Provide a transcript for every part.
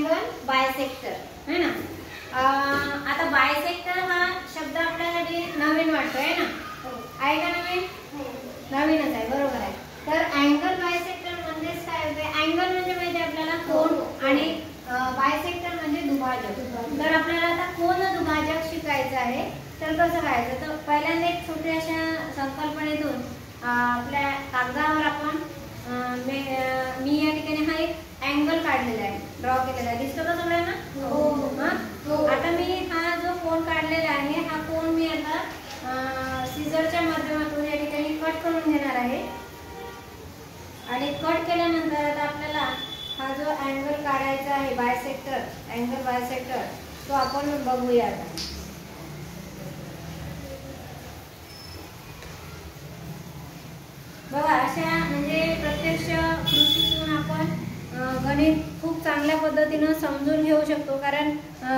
Angle bisector है ना। आता बायसेक्टर हा शब्द आपल्यासाठी नवीन वाटतोय ना, आहे का नवीन? नवीनच आहे, बरोबर आहे। तर अँगल बायसेक्टर म्हणजेच काय होते? अँगल म्हणजे माहिती आपल्याला कोन आणि बायसेक्टर म्हणजे दुभाजक। तर आपल्याला आता कोन दुभाजक शिकायचं आहे। तर कसं करायचं? तर पहिल्यांदा एक छोट्या अशा संकल्पनेतून आपल्या कागदावर आपण मी या ठिकाणी हा एक अँगल काढलेला आहे, ड्रॉ केलेला आहे। दिसतो का सगळ्यांना? हो। आता मी हा जो कोन काढलेला आहे हा कोन मी आता सीझरच्या माध्यमातून या ठिकाणी कट करून घेणार आहे आणि कट केल्यानंतर आता आपल्याला हा जो अँगल काढायचा आहे बायसेक्टर, अँगल बायसेक्टर, तो आपण बघूया आता। बघा अशा म्हणजे प्रत्यक्ष कृतीतून आपण गणित खूप चांगल्या पद्धतीने समजून घेऊ शकतो। कारण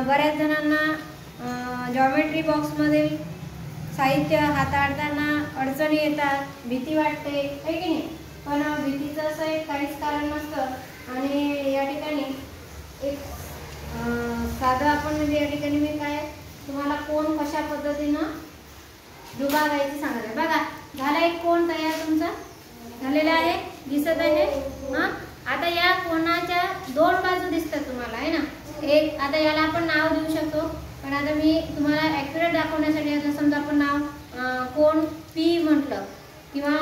बऱ्याच जणांना जॉमेट्री बॉक्समध्ये साहित्य हाताळताना अडचणी येतात, भीती वाटते, है की नाही? पण भीतीचं असं एक काहीच कारण नसतं। आणि या ठिकाणी एक साधं आपण म्हणजे या ठिकाणी मी काय तुम्हाला कोन कशा पद्धतीनं दुभागायचं सांगत आहे। बघा झाला एक कोन तयार तुमचा झालेला आहे, दिसत आहे। आता या कोणाच्या दोन बाजू दिसतात तुम्हाला, आहे ना। एक आता याला आपण नाव देऊ शकतो, पण आता मी तुम्हाला ॲक्युरेट दाखवण्यासाठी आता समजा आपण नाव कोन पी म्हटलं किंवा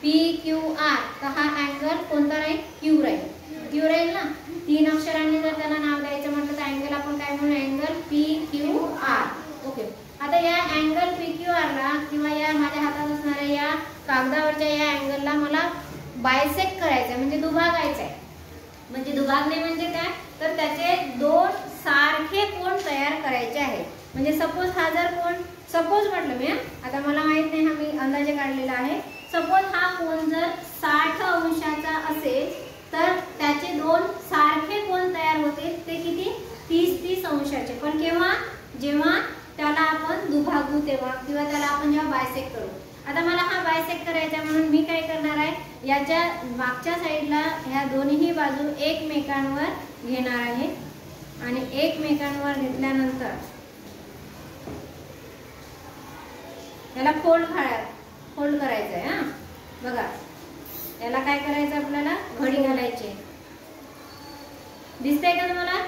PQR, तर हा अँगल कोणता राहील? क्यू राहील ना। 3 अक्षरांनी जर त्याला नाव द्यायचं म्हटलं तर अँगल आपण काय म्हणू? Angle PQR। ओके। आता या अँगल PQR ला किंवा या माझ्या हातात असणाऱ्या या कागदावरच्या या अँगलला मला बायसेक्ट करायचं आहे, म्हणजे दुभागायचं आहे। म्हणजे दुभागणे म्हणजे काय? तर त्याचे दोन सारखे कोन तयार करायचे आहेत। म्हणजे सपोज हा जर कोन, सपोज म्हटलं मी, आता मला माहित नाही, हा मी अंदाजे काढलेला आहे। सपोज हा कोन जर 60 अंशाचा असेल तर त्याचे दोन सारखे कोन तयार होतील, ते किती? 30 अंशाचे। पण केव्हा? जेव्हा त्याला आपण दुभागू तेव्हा, किंवा त्याला आपण जेव्हा बायसेक्ट करू। आता मला हा बायसेक्ट करायचा म्हणून मी काय करणार आहे, याच्या मागच्या साईडला ह्या दोन्ही बाजू एकमेकांवर घेणार आहे आणि एकमेकांवर घेतल्यानंतर याला फोल्ड करायचं आहे। हा बघा, याला काय करायचं आपल्याला? घडी घालायची। दिसतंय का तुम्हाला?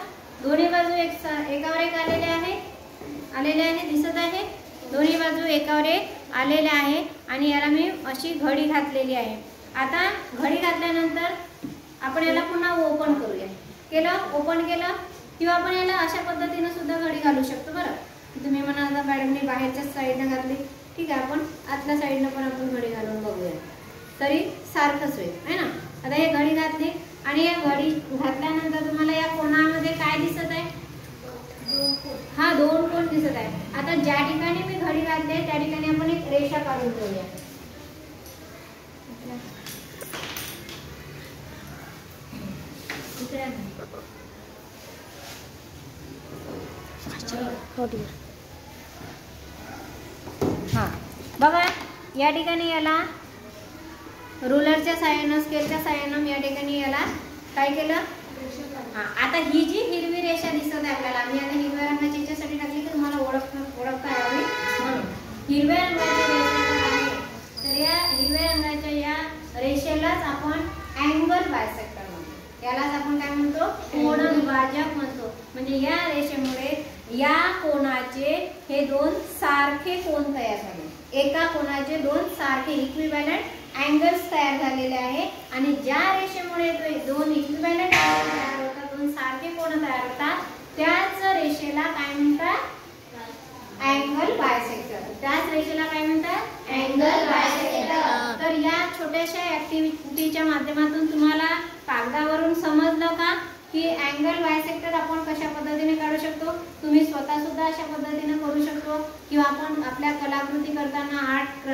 दोन्ही बाजू एकावर एक आलेले आहे, दिसत आहे? दोन्ही बाजू एकावर एक आलेल्या आहे आणि याला मी अशी घडी घातलेली आहे। आता घडी घातल्यानंतर आपण याला पुन्हा ओपन करूया। ओपन केलं किंवा आपण याला अशा पद्धतीने सुद्धा घडी घालू शकतो। बरं तुम्ही म्हणाल मॅडमने बाहेरच्या साईडने घातली, ठीक आहे, आपण आतल्या साईडने पण आपण घडी घालून बघूया, तरी सारखंच होईल, है ना। आता हे घडी घातली आणि या घडी घातल्यानंतर तुम्हाला या कोणामध्ये काय दिसत आहे? हा, दोन कोन दिसत आहे। आता ज्या ठिकाणी मी घडी घातली त्या ठिकाणी आपण एक रेषा काढून ठेवूया। हा बघा, या ठिकाणी याला रुलरच्या साहाय्याने, स्केलच्या साहाय्याने या ठिकाणी याला काय केलं? आता ही जी हिरवी रेषा दिसत आहे आपल्याला, मी आता हिरव्या रंगाची याच्यासाठी टाकली की तुम्हाला ओळखता यावी म्हणून। हिरव्या रंगाची रेषा आहे, तर या हिरव्या रंगाच्या या रेषेलाच आपण अँगल बायसेक्टर म्हणतो। यालाच आपण काय म्हणतो? कोन दुभाजक म्हणतो। म्हणजे या रेषेमुळे या कोनाचे हे दोन सारखे कोन तयार झाले, एका कोनाचे दोन सारखे इक्विव्हॅलंट अँगल्स तयार झालेले आहे। आणि ज्या रेषेमुळे दोन इक्विव्हॅलंट तयार होतात, दोन सारखे कोन तयार होतात, त्याच रेषेला काय म्हणतात? Angle bisector. त्याच रेषेला काय म्हणतात? Angle bisector. तर या छोट्याशा ऍक्टिव्हिटीच्या माध्यमातून तुम्हाला कागदावरून समजलं का की अँगल बायसेक्टर आपण कशा पद्धतीने काढू शकतो? तुम्ही स्वतः सुद्धा अशा पद्धतीने करू शकतो, किंवा आपण आपल्या कलाकृती करताना आर्ट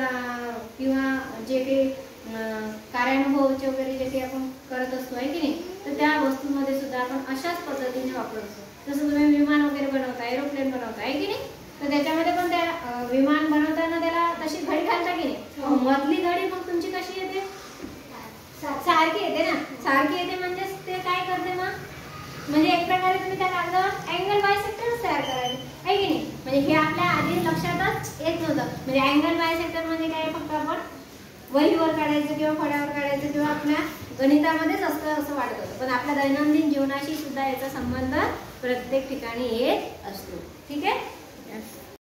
किंवा जे काही कार्यानुभवचे वगैरे जे काही आपण करत असतो, आहे की नाही, तर त्या वस्तूंमध्ये सुद्धा आपण अशाच पद्धतीने वापरतो। जसं तुम्ही विमान वगैरे बनवता, एरोप्लेन बनवता, आहे की नाही, तर त्याच्यामध्ये पण त्या विमान बनवताना त्याला तशी घडी घालता की नाही? मधली घडी मग तुमची कशी येते? सारखी येते ना। सारखी येते म्हणजे ते काय करते? मग म्हणजे एक प्रकारे तुम्ही त्या कागदावर अँगल बायसेक्टर तयार करायचे आहे की नाही. म्हणजे हे आपल्या आधी लक्षातच येत नव्हतं. म्हणजे अँगल बायसेक्टर म्हणजे काय, फक्त आपण वहीवर काढायचं किंवा फळ्यावर काढायचं किंवा आपल्या गणितामध्येच असतं असं वाटत होतं. पण आपल्या दैनंदिन जीवनाशी सुद्धा याचा संबंध प्रत्येक ठिकाणी येत असतो. ठीक आहे.